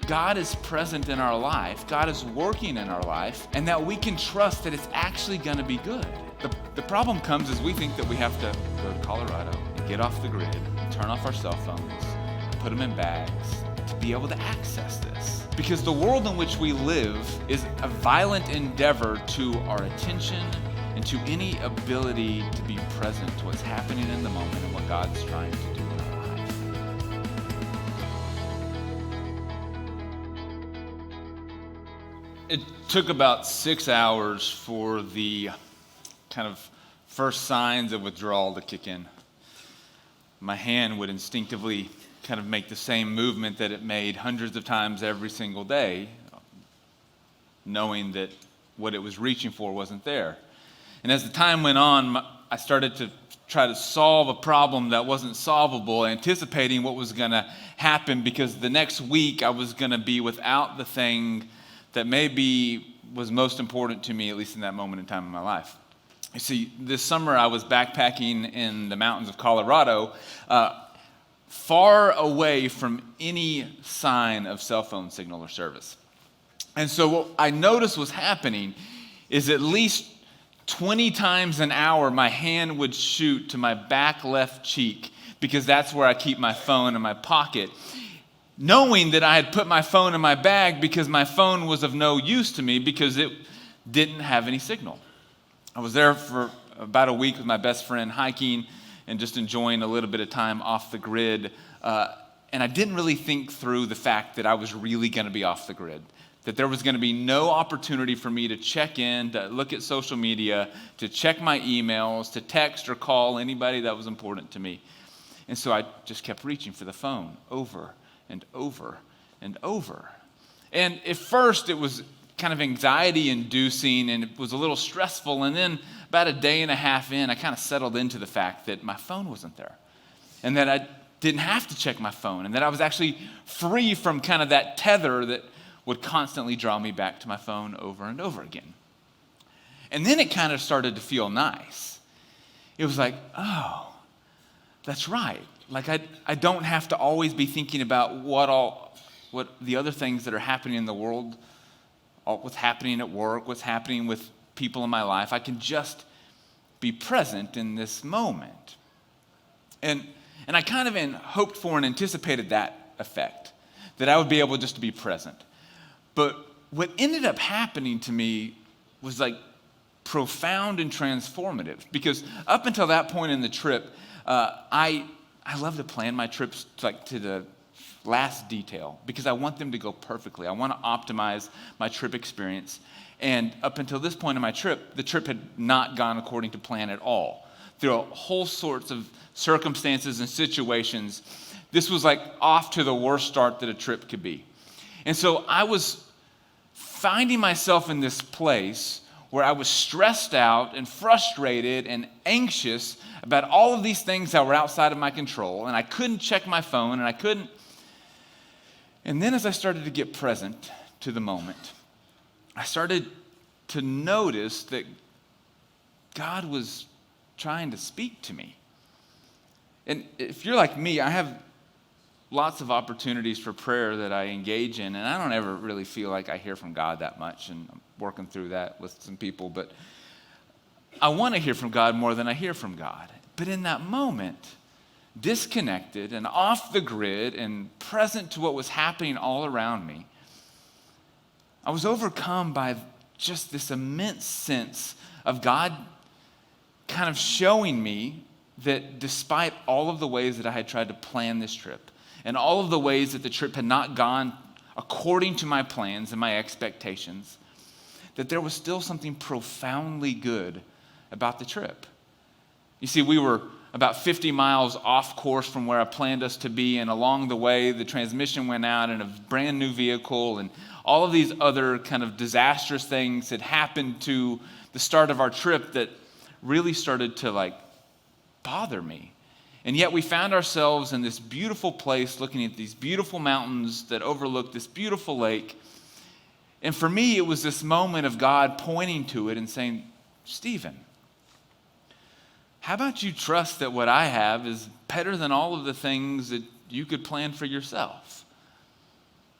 God is present in our life, God is working in our life, and that we can trust that it's actually going to be good. The problem comes is we think that we have to go to Colorado, get off the grid, turn off our cell phones, put them in bags to be able to access this. Because the world in which we live is a violent endeavor to our attention and to any ability to be present to what's happening in the moment and what God's trying to do in our life. It took about 6 hours for the kind of first signs of withdrawal to kick in. My hand would instinctively kind of make the same movement that it made hundreds of times every single day, knowing that what it was reaching for wasn't there. And as the time went on, I started to try to solve a problem that wasn't solvable, anticipating what was going to happen, because the next week I was going to be without the thing that maybe was most important to me, at least in that moment in time in my life. You see, this summer I was backpacking in the mountains of Colorado, far away from any sign of cell phone signal or service. And so what I noticed was happening is at least 20 times an hour my hand would shoot to my back left cheek, because that's where I keep my phone in my pocket, knowing that I had put my phone in my bag because my phone was of no use to me because it didn't have any signal. I was there for about a week with my best friend hiking and just enjoying a little bit of time off the grid. And I didn't really think through the fact that I was really going to be off the grid, that there was going to be no opportunity for me to check in, to look at social media, to check my emails, to text or call anybody that was important to me. And so I just kept reaching for the phone over and over and over. And at first it was kind of anxiety-inducing, and it was a little stressful. And then about a day and a half in, I kind of settled into the fact that my phone wasn't there, and that I didn't have to check my phone, and that I was actually free from kind of that tether that would constantly draw me back to my phone over and over again. And then it kind of started to feel nice. It was like, oh, that's right. Like I don't have to always be thinking about what the other things that are happening in the world, what's happening at work, what's happening with people in my life. I can just be present in this moment. And I kind of hoped for and anticipated that effect, that I would be able just to be present. But what ended up happening to me was like profound and transformative, because up until that point in the trip, I love to plan my trips to the last detail, because I want them to go perfectly. I want to optimize my trip experience. And up until this point in my trip, the trip had not gone according to plan at all. Through a whole sorts of circumstances and situations, this was like off to the worst start that a trip could be. And so I was finding myself in this place where I was stressed out and frustrated and anxious about all of these things that were outside of my control, and I couldn't check my phone, and then as I started to get present to the moment, I started to notice that God was trying to speak to me. And if you're like me, I have lots of opportunities for prayer that I engage in, and I don't ever really feel like I hear from God that much, and I'm working through that with some people, but I want to hear from God more than I hear from God. But in that moment, disconnected and off the grid and present to what was happening all around me, I was overcome by just this immense sense of God kind of showing me that despite all of the ways that I had tried to plan this trip, and all of the ways that the trip had not gone according to my plans and my expectations, that there was still something profoundly good about the trip. You see, we were about 50 miles off course from where I planned us to be, and along the way, the transmission went out in a brand new vehicle, and all of these other kind of disastrous things had happened to the start of our trip that really started to bother me. And yet we found ourselves in this beautiful place looking at these beautiful mountains that overlook this beautiful lake. And for me, it was this moment of God pointing to it and saying, Stephen, how about you trust that what I have is better than all of the things that you could plan for yourself?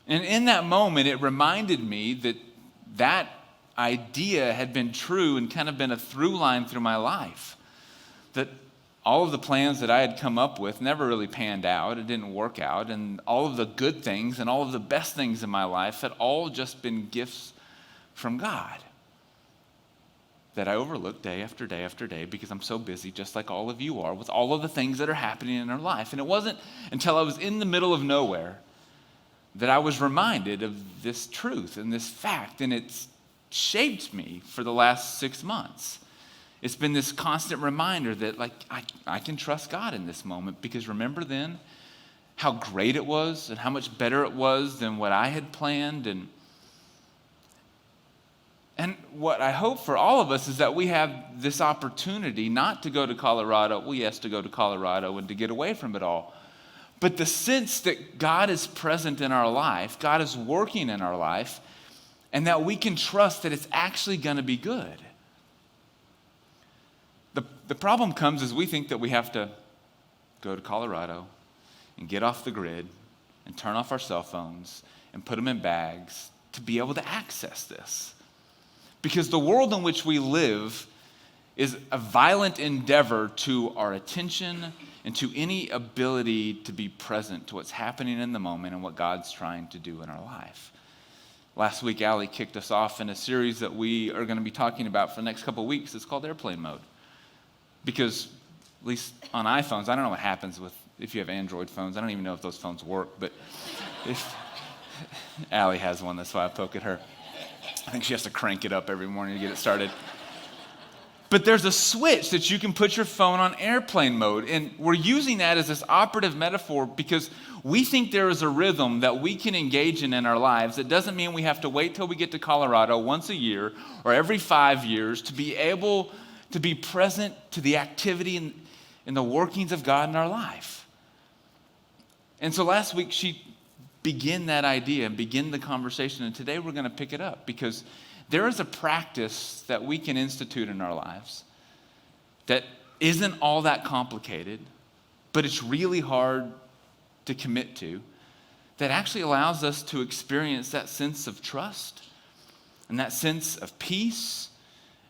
And in that moment, it reminded me that that idea had been true and kind of been a through line through my life. That all of the plans that I had come up with never really panned out. It didn't work out. And all of the good things and all of the best things in my life had all just been gifts from God that I overlooked day after day after day because I'm so busy, just like all of you are, with all of the things that are happening in our life. And it wasn't until I was in the middle of nowhere that I was reminded of this truth and this fact, and it's shaped me for the last 6 months. It's been this constant reminder that I can trust God in this moment, because remember then how great it was and how much better it was than what I had planned. And what I hope for all of us is that we have this opportunity not to go to Colorado, well, yes, to go to Colorado and to get away from it all, but the sense that God is present in our life, God is working in our life, and that we can trust that it's actually going to be good. The problem comes as we think that we have to go to Colorado and get off the grid and turn off our cell phones and put them in bags to be able to access this. Because the world in which we live is a violent endeavor to our attention and to any ability to be present to what's happening in the moment and what God's trying to do in our life. Last week, Allie kicked us off in a series that we are going to be talking about for the next couple of weeks. It's called Airplane Mode. Because, at least on iPhones, I don't know what happens if you have Android phones. I don't even know if those phones work, but if Allie has one, that's why I poke at her. I think she has to crank it up every morning to get it started. But there's a switch that you can put your phone on airplane mode, and we're using that as this operative metaphor because we think there is a rhythm that we can engage in our lives. It doesn't mean we have to wait till we get to Colorado once a year or every 5 years to be able to be present to the activity and the workings of God in our life. And so last week she began that idea and began the conversation, and today we're going to pick it up because there is a practice that we can institute in our lives that isn't all that complicated, but it's really hard to commit to, that actually allows us to experience that sense of trust and that sense of peace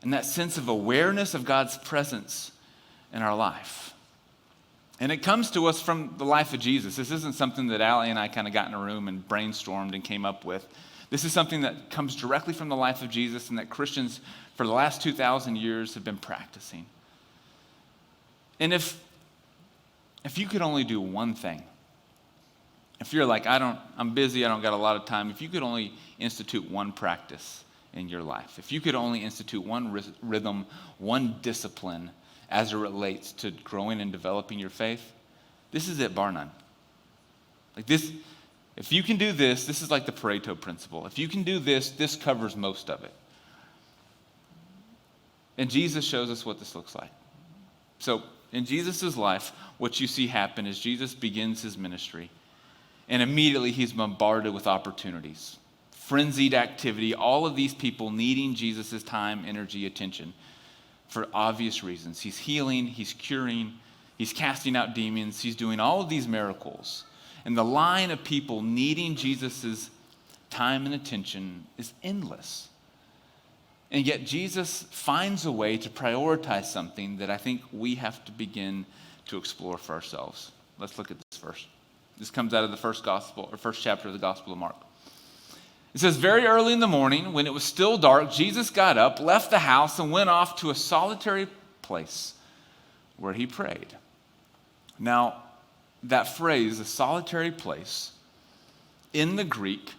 and that sense of awareness of God's presence in our life. And it comes to us from the life of Jesus. This isn't something that Allie and I kind of got in a room and brainstormed and came up with. This is something that comes directly from the life of Jesus and that Christians for the last 2,000 years have been practicing. And if you could only do one thing, if you're like, I'm busy, I don't got a lot of time, if you could only institute one practice in your life, if you could only institute one rhythm, one discipline as it relates to growing and developing your faith, this is it, bar none. Like this, if you can do this, this is like the Pareto principle. If you can do this, this covers most of it. And Jesus shows us what this looks like. So in Jesus' life, what you see happen is Jesus begins his ministry, and immediately he's bombarded with opportunities, frenzied activity, all of these people needing Jesus' time, energy, attention for obvious reasons. He's healing, he's curing, he's casting out demons, he's doing all of these miracles. And the line of people needing Jesus' time and attention is endless. And yet Jesus finds a way to prioritize something that I think we have to begin to explore for ourselves. Let's look at this first. This comes out of the first chapter of the Gospel of Mark. It says, very early in the morning, when it was still dark, Jesus got up, left the house, and went off to a solitary place where he prayed. Now, that phrase, a solitary place, in the Greek,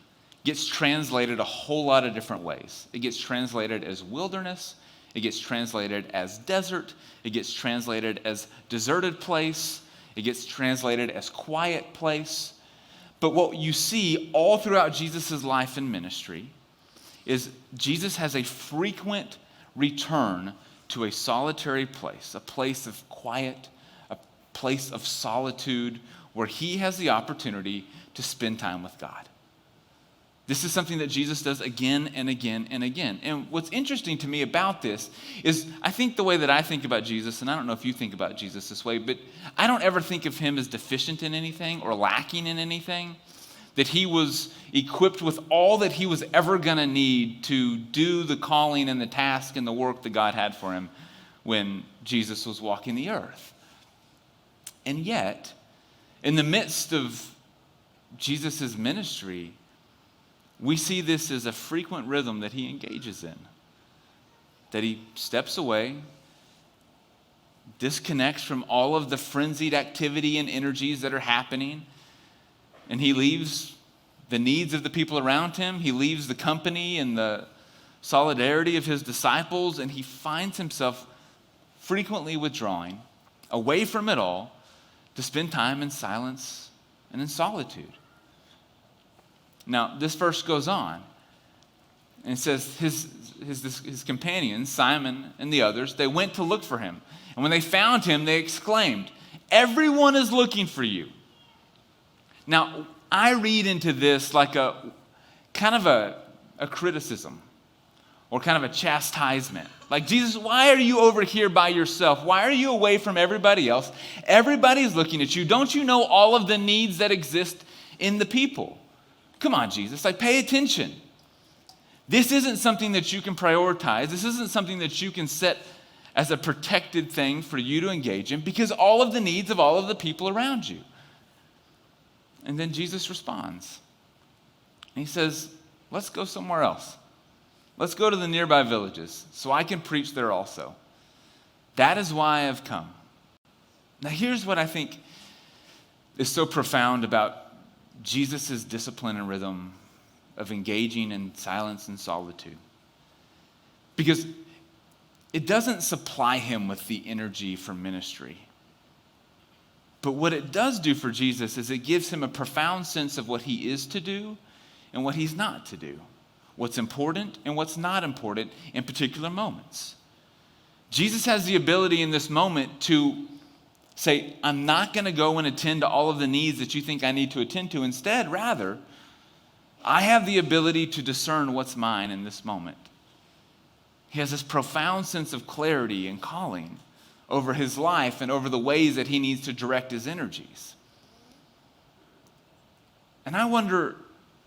gets translated a whole lot of different ways. It gets translated as wilderness. It gets translated as desert. It gets translated as deserted place. It gets translated as quiet place. But what you see all throughout Jesus' life and ministry is Jesus has a frequent return to a solitary place, a place of quiet, a place of solitude where he has the opportunity to spend time with God. This is something that Jesus does again and again and again. And what's interesting to me about this is I think the way that I think about Jesus, and I don't know if you think about Jesus this way, but I don't ever think of him as deficient in anything or lacking in anything. that he was equipped with all that he was ever going to need to do the calling and the task and the work that God had for him when Jesus was walking the earth. And yet, in the midst of Jesus' ministry, we see this as a frequent rhythm that he engages in. That he steps away, disconnects from all of the frenzied activity and energies that are happening, and he leaves the needs of the people around him. He leaves the company and the solidarity of his disciples, and he finds himself frequently withdrawing away from it all to spend time in silence and in solitude. Now, this verse goes on, and it says his companions, Simon and the others, they went to look for him. And when they found him, they exclaimed, "Everyone is looking for you." Now, I read into this like a kind of a criticism or kind of a chastisement. Like, Jesus, why are you over here by yourself? Why are you away from everybody else? Everybody's looking at you. Don't you know all of the needs that exist in the people? Come on, Jesus, like, pay attention. This isn't something that you can prioritize. This isn't something that you can set as a protected thing for you to engage in, because all of the needs of all of the people around you. And then Jesus responds. And he says, let's go somewhere else. Let's go to the nearby villages so I can preach there also. That is why I've come. Now, here's what I think is so profound about Jesus' discipline and rhythm of engaging in silence and solitude. Because it doesn't supply him with the energy for ministry. But what it does do for Jesus is it gives him a profound sense of what he is to do and what he's not to do, what's important and what's not important in particular moments. Jesus has the ability in this moment to say, I'm not going to go and attend to all of the needs that you think I need to attend to. Instead, rather, I have the ability to discern what's mine in this moment. He has this profound sense of clarity and calling over his life and over the ways that he needs to direct his energies. And I wonder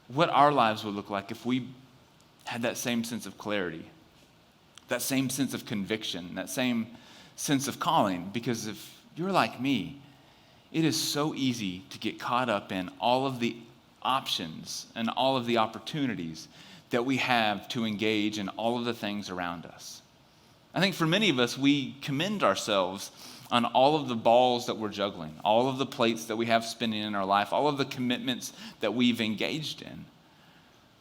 what our lives would look like if we had that same sense of clarity, that same sense of conviction, that same sense of calling. Because if you're like me, it is so easy to get caught up in all of the options and all of the opportunities that we have to engage in all of the things around us. I think for many of us, we commend ourselves on all of the balls that we're juggling, all of the plates that we have spinning in our life, all of the commitments that we've engaged in.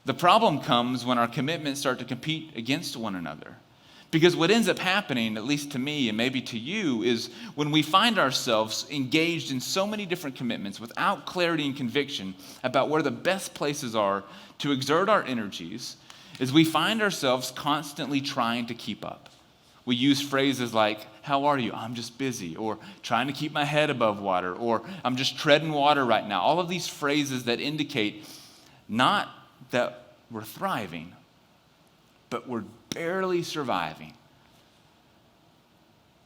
The problem comes when our commitments start to compete against one another. Because what ends up happening, at least to me and maybe to you, is when we find ourselves engaged in so many different commitments without clarity and conviction about where the best places are to exert our energies, is we find ourselves constantly trying to keep up. We use phrases like, how are you? I'm just busy, or trying to keep my head above water, or I'm just treading water right now. All of these phrases that indicate not that we're thriving, but we're barely surviving.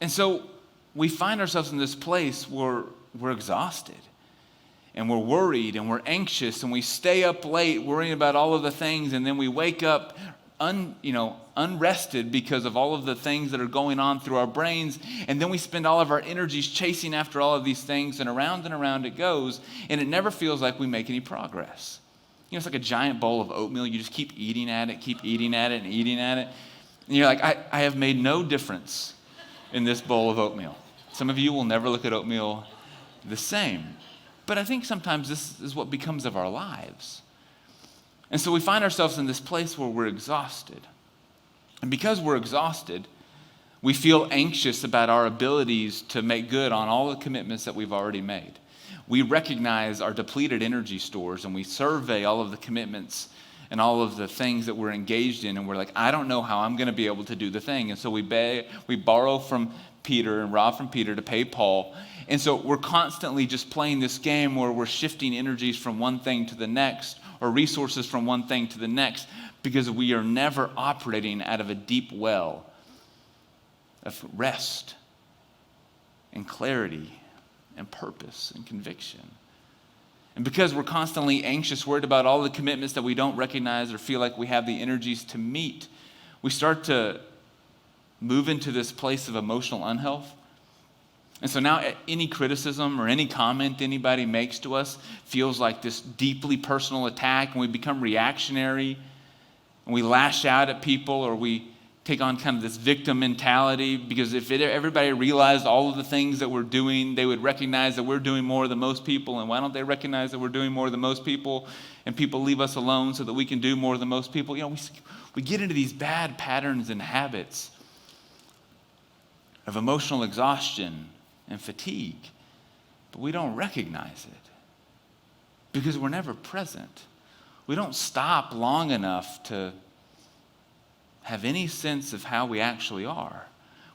And so we find ourselves in this place where we're exhausted and we're worried and we're anxious and we stay up late worrying about all of the things, and then we wake up unrested because of all of the things that are going on through our brains, and then we spend all of our energies chasing after all of these things, and around it goes, and it never feels like we make any progress. It's like a giant bowl of oatmeal. You just keep eating at it, and eating at it. And you're like, I have made no difference in this bowl of oatmeal. Some of you will never look at oatmeal the same. But I think sometimes this is what becomes of our lives. And so we find ourselves in this place where we're exhausted. And because we're exhausted, we feel anxious about our abilities to make good on all the commitments that we've already made. We recognize our depleted energy stores, and we survey all of the commitments and all of the things that we're engaged in, and we're like, I don't know how I'm going to be able to do the thing. And so we borrow from Peter and rob from Peter to pay Paul. And so we're constantly just playing this game where we're shifting energies from one thing to the next, or resources from one thing to the next, because we are never operating out of a deep well of rest and clarity and purpose and conviction. And because we're constantly anxious, worried about all the commitments that we don't recognize or feel like we have the energies to meet, we start to move into this place of emotional unhealth. And so now any criticism or any comment anybody makes to us feels like this deeply personal attack, and we become reactionary, and we lash out at people, or we take on kind of this victim mentality, because if everybody realized all of the things that we're doing, they would recognize that we're doing more than most people. And why don't they recognize that we're doing more than most people, and people leave us alone so that we can do more than most people? We get into these bad patterns and habits of emotional exhaustion and fatigue, but we don't recognize it because we're never present. We don't stop long enough to have any sense of how we actually are.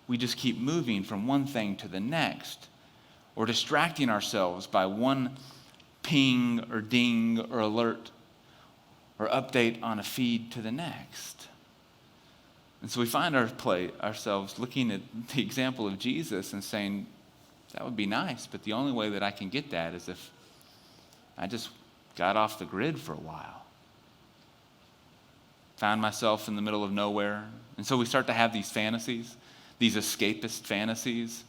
We just keep moving from one thing to the next, or distracting ourselves by one ping or ding or alert or update on a feed to the next. And so we find ourselves looking at the example of Jesus and saying, that would be nice, but the only way that I can get that is if I just got off the grid for a while. Found myself in the middle of nowhere. And so we start to have these fantasies, these escapist fantasies,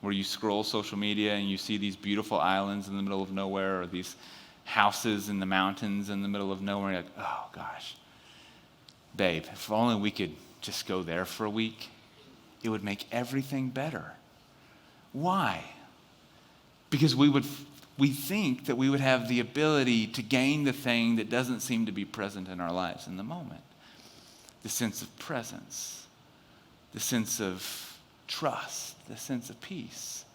where you scroll social media and you see these beautiful islands in the middle of nowhere, or these houses in the mountains in the middle of nowhere. You're like, oh gosh, babe, if only we could just go there for a week, it would make everything better. Why? Because we think that we would have the ability to gain the thing that doesn't seem to be present in our lives in the moment. The sense of presence, the sense of trust, the sense of peace.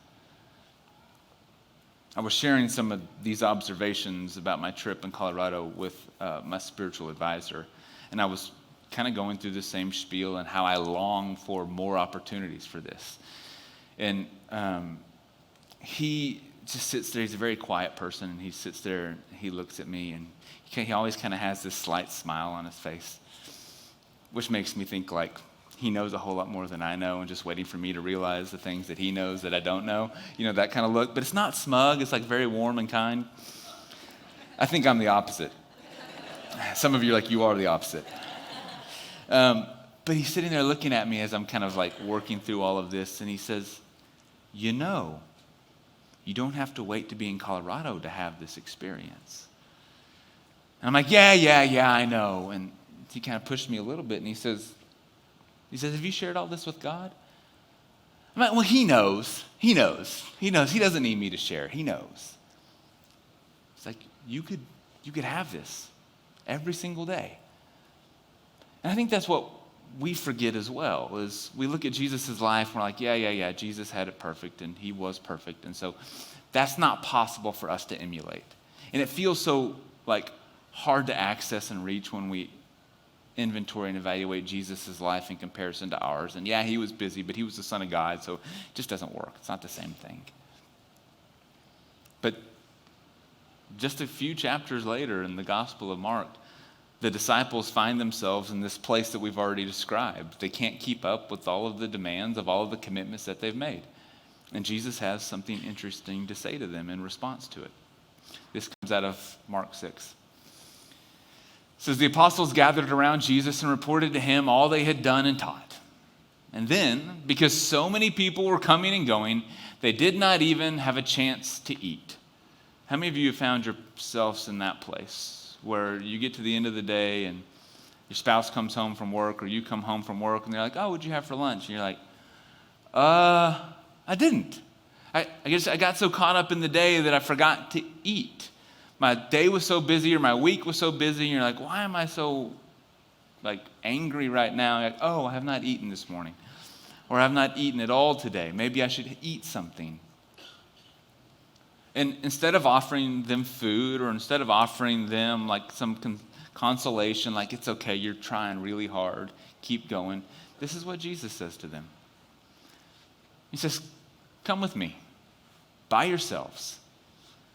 I was sharing some of these observations about my trip in Colorado with my spiritual advisor, and I was kind of going through the same spiel and how I long for more opportunities for this. And he just sits there. He's a very quiet person, and he sits there and he looks at me, and he always kind of has this slight smile on his face, which makes me think like he knows a whole lot more than I know, and just waiting for me to realize the things that he knows that I don't know. That kind of look. But it's not smug. It's like very warm and kind. I think I'm the opposite. Some of you are like, you are the opposite. But he's sitting there looking at me as I'm kind of like working through all of this, and he says, you don't have to wait to be in Colorado to have this experience. And I'm like, yeah, I know. And he kind of pushed me a little bit, and he says, have you shared all this with God? I'm like, well, he knows. He doesn't need me to share. He knows. It's like, you could have this every single day. And I think that's what we forget as well, is we look at Jesus' life and we're like, yeah, Jesus had it perfect, and he was perfect. And so that's not possible for us to emulate. And it feels so like hard to access and reach when we inventory and evaluate Jesus' life in comparison to ours. And yeah, he was busy, but he was the Son of God, so it just doesn't work. It's not the same thing. But just a few chapters later in the Gospel of Mark, the disciples find themselves in this place that we've already described. They can't keep up with all of the demands of all of the commitments that they've made. And Jesus has something interesting to say to them in response to it. This comes out of Mark 6. It says, the apostles gathered around Jesus and reported to him all they had done and taught. And then, because so many people were coming and going, they did not even have a chance to eat. How many of you have found yourselves in that place where you get to the end of the day and your spouse comes home from work, or you come home from work and they're like, oh, what'd you have for lunch? And you're like, I didn't. I guess I got so caught up in the day that I forgot to eat. My day was so busy, or my week was so busy, and you're like, why am I so angry right now? You're like, oh, I have not eaten this morning, or I have not eaten at all today. Maybe I should eat something. And instead of offering them food, or instead of offering them some consolation, like it's okay, you're trying really hard, keep going, this is what Jesus says to them. He says, come with me, by yourselves,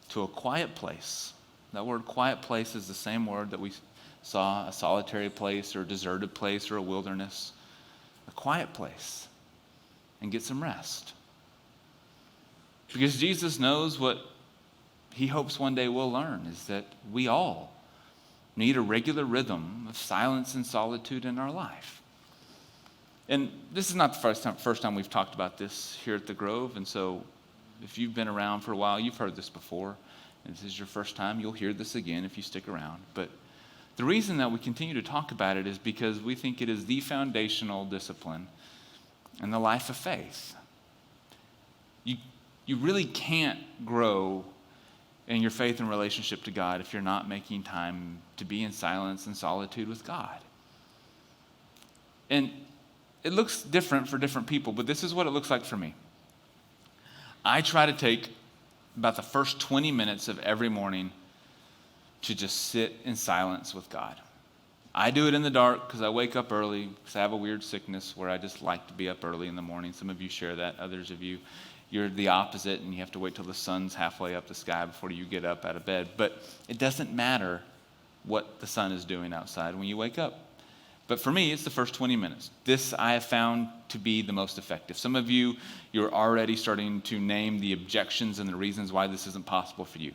to a quiet place. That word quiet place is the same word that we saw, a solitary place or a deserted place or a wilderness. A quiet place, and get some rest. Because Jesus knows what he hopes one day we'll learn is that we all need a regular rhythm of silence and solitude in our life. And this is not the first time we've talked about this here at the Grove, and so if you've been around for a while, you've heard this before. And if this is your first time, you'll hear this again if you stick around. But the reason that we continue to talk about it is because we think it is the foundational discipline in the life of faith. You really can't grow in your faith and relationship to God if you're not making time to be in silence and solitude with God. And it looks different for different people, but this is what it looks like for me. I try to take about the first 20 minutes of every morning to just sit in silence with God. I do it in the dark because I wake up early, because I have a weird sickness where I just like to be up early in the morning. Some of you share that. Others of you, you're the opposite, and you have to wait till the sun's halfway up the sky before you get up out of bed. But it doesn't matter what the sun is doing outside when you wake up. But for me, it's the first 20 minutes. This I have found to be the most effective. Some of you, you're already starting to name the objections and the reasons why this isn't possible for you.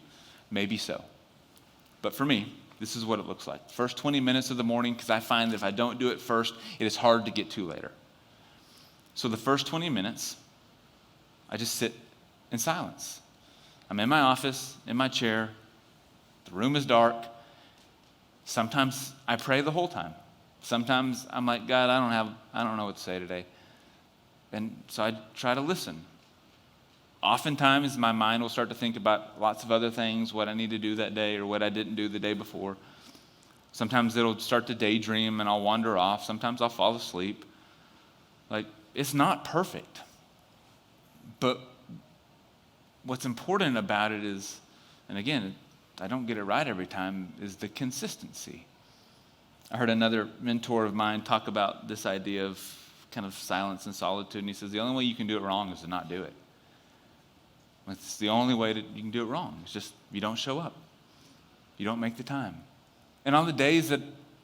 Maybe so. But for me, this is what it looks like. First 20 minutes of the morning, because I find that if I don't do it first, it is hard to get to later. So the first 20 minutes, I just sit in silence. I'm in my office, in my chair. The room is dark. Sometimes I pray the whole time. Sometimes I'm like, God, I don't know what to say today. And so I try to listen. Oftentimes my mind will start to think about lots of other things, what I need to do that day or what I didn't do the day before. Sometimes it'll start to daydream and I'll wander off. Sometimes I'll fall asleep. Like, it's not perfect. But what's important about it is, and again, I don't get it right every time, is the consistency. I heard another mentor of mine talk about this idea of kind of silence and solitude, and he says the only way you can do it wrong is to not do it. It's the only way that you can do it wrong. It's just you don't show up. You don't make the time. And on the days that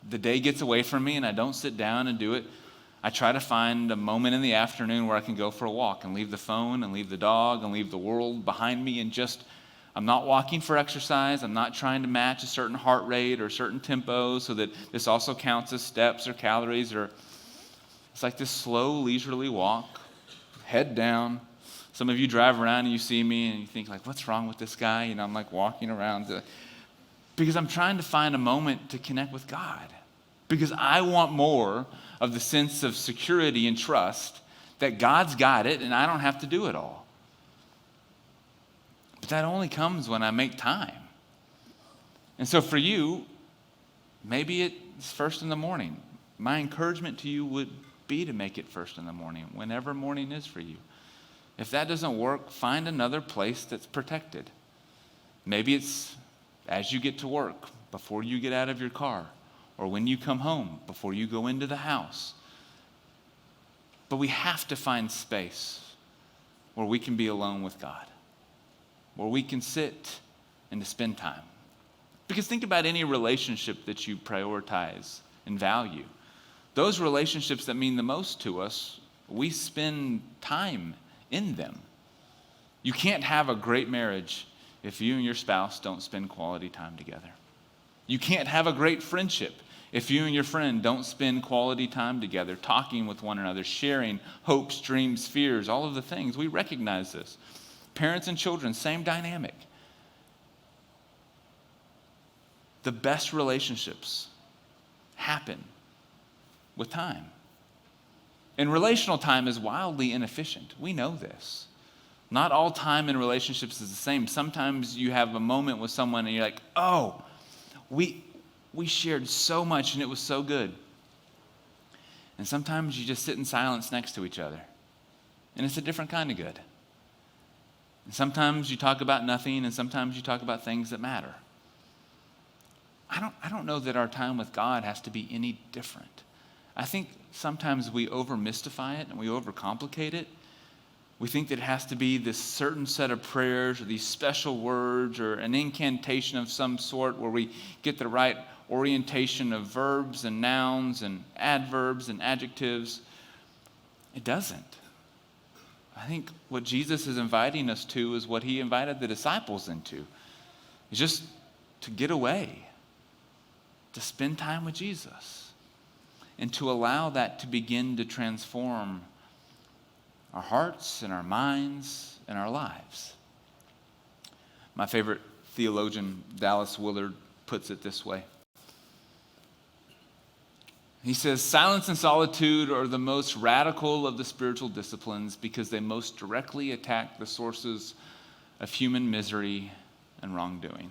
the day gets away from me and I don't sit down and do it, I try to find a moment in the afternoon where I can go for a walk and leave the phone and leave the dog and leave the world behind me and just, I'm not walking for exercise. I'm not trying to match a certain heart rate or a certain tempo so that this also counts as steps or calories. Or it's like this slow, leisurely walk, head down. Some of you drive around and you see me and you think like, what's wrong with this guy? I'm like walking around because I'm trying to find a moment to connect with God. Because I want more of the sense of security and trust that God's got it and I don't have to do it all. But that only comes when I make time. And so for you, maybe it's first in the morning. My encouragement to you would be to make it first in the morning, whenever morning is for you. If that doesn't work, find another place that's protected. Maybe it's as you get to work, before you get out of your car, or when you come home, before you go into the house. But we have to find space where we can be alone with God, where we can sit and to spend time. Because think about any relationship that you prioritize and value. Those relationships that mean the most to us, we spend time in them. You can't have a great marriage if you and your spouse don't spend quality time together. You can't have a great friendship if you and your friend don't spend quality time together, talking with one another, sharing hopes, dreams, fears, all of the things. We recognize this. Parents and children, same dynamic. The best relationships happen with time. And relational time is wildly inefficient. We know this. Not all time in relationships is the same. Sometimes you have a moment with someone and you're like, oh, we shared so much and it was so good. And sometimes you just sit in silence next to each other. And it's a different kind of good. And sometimes you talk about nothing and sometimes you talk about things that matter. I don't know that our time with God has to be any different. I think sometimes we over-mystify it and we overcomplicate it. We think that it has to be this certain set of prayers or these special words or an incantation of some sort where we get the right orientation of verbs and nouns and adverbs and adjectives. It doesn't. I think what Jesus is inviting us to is what he invited the disciples into. is just to get away, to spend time with Jesus, and to allow that to begin to transform our hearts and our minds and our lives. My favorite theologian, Dallas Willard, puts it this way. He says, silence and solitude are the most radical of the spiritual disciplines because they most directly attack the sources of human misery and wrongdoing.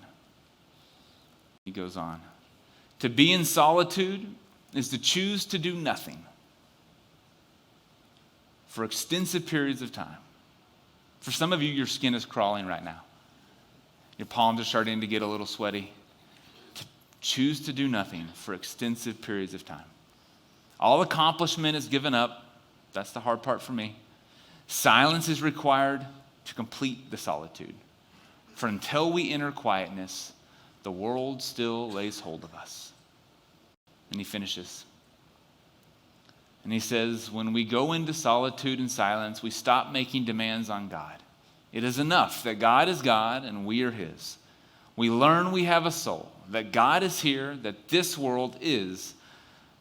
He goes on. To be in solitude is to choose to do nothing for extensive periods of time. For some of you, your skin is crawling right now. Your palms are starting to get a little sweaty. To choose to do nothing for extensive periods of time. All accomplishment is given up. That's the hard part for me. Silence is required to complete the solitude. For until we enter quietness, the world still lays hold of us. And he finishes. And he says, when we go into solitude and silence, we stop making demands on God. It is enough that God is God and we are his. We learn we have a soul, that God is here, that this world is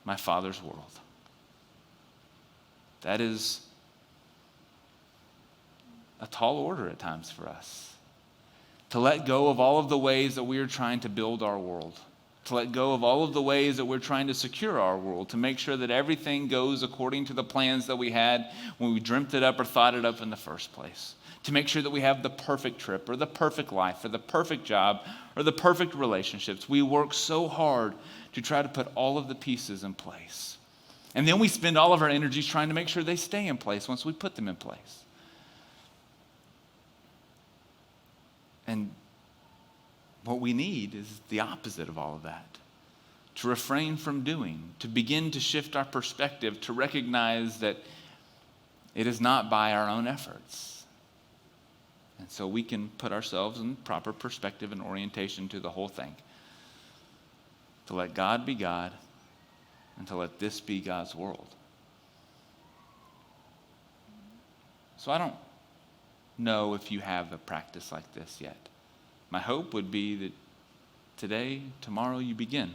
my Father's world. That is a tall order at times for us. To let go of all of the ways that we are trying to build our world. To let go of all of the ways that we're trying to secure our world. To make sure that everything goes according to the plans that we had when we dreamt it up or thought it up in the first place. To make sure that we have the perfect trip or the perfect life or the perfect job or the perfect relationships. We work so hard to try to put all of the pieces in place. And then we spend all of our energies trying to make sure they stay in place once we put them in place. And what we need is the opposite of all of that. To refrain from doing, to begin to shift our perspective, to recognize that it is not by our own efforts. And so we can put ourselves in proper perspective and orientation to the whole thing. To let God be God, and to let this be God's world. So I don't know if you have a practice like this yet. My hope would be that today, tomorrow, you begin.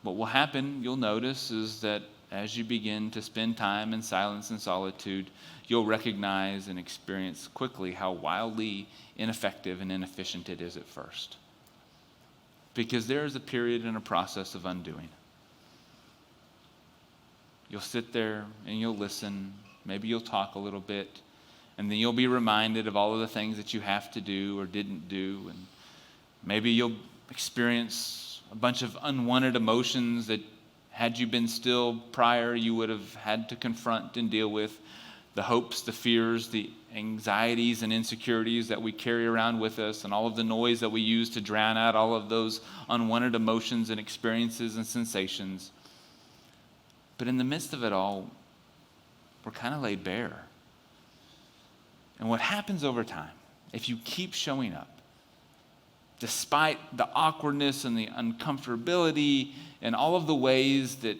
What will happen, you'll notice, is that as you begin to spend time in silence and solitude, you'll recognize and experience quickly how wildly ineffective and inefficient it is at first. Because there is a period and a process of undoing. You'll sit there and you'll listen. Maybe you'll talk a little bit. And then you'll be reminded of all of the things that you have to do or didn't do. And maybe you'll experience a bunch of unwanted emotions that had you been still prior, you would have had to confront and deal with. The hopes, the fears, the anxieties and insecurities that we carry around with us, and all of the noise that we use to drown out all of those unwanted emotions and experiences and sensations. But in the midst of it all, we're kind of laid bare. And what happens over time, if you keep showing up, despite the awkwardness and the uncomfortability and all of the ways that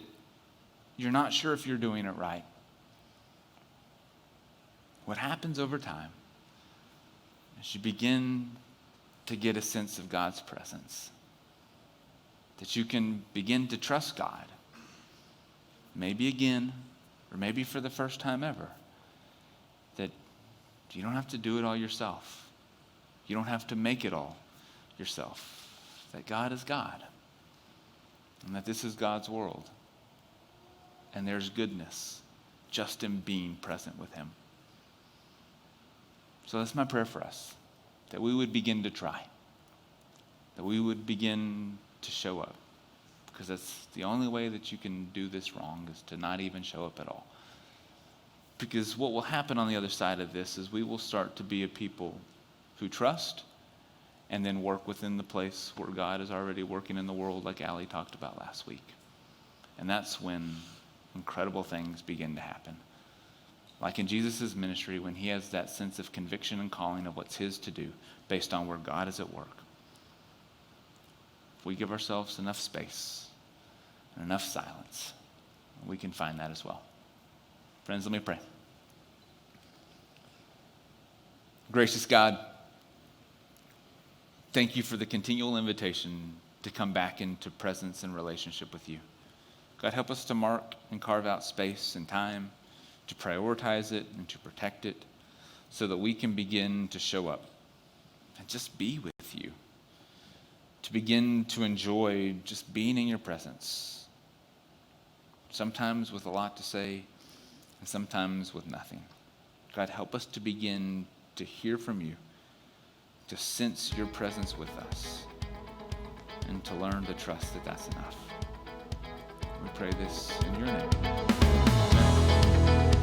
you're not sure if you're doing it right, what happens over time is you begin to get a sense of God's presence. That you can begin to trust God. Maybe again, or maybe for the first time ever. That you don't have to do it all yourself. You don't have to make it all yourself. That God is God. And that this is God's world. And there's goodness just in being present with him. So that's my prayer for us, that we would begin to try, that we would begin to show up, because that's the only way that you can do this wrong, is to not even show up at all. Because what will happen on the other side of this is we will start to be a people who trust and then work within the place where God is already working in the world, like Allie talked about last week. And that's when incredible things begin to happen. Like in Jesus' ministry, when he has that sense of conviction and calling of what's his to do based on where God is at work. If we give ourselves enough space and enough silence, we can find that as well. Friends, let me pray. Gracious God, Thank you for the continual invitation to come back into presence and relationship with you. God, help us to mark and carve out space and time to prioritize it and to protect it so that we can begin to show up and just be with you, to begin to enjoy just being in your presence, sometimes with a lot to say and sometimes with nothing. God, help us to begin to hear from you, to sense your presence with us, and to learn to trust that that's enough. We pray this in your name. Amen.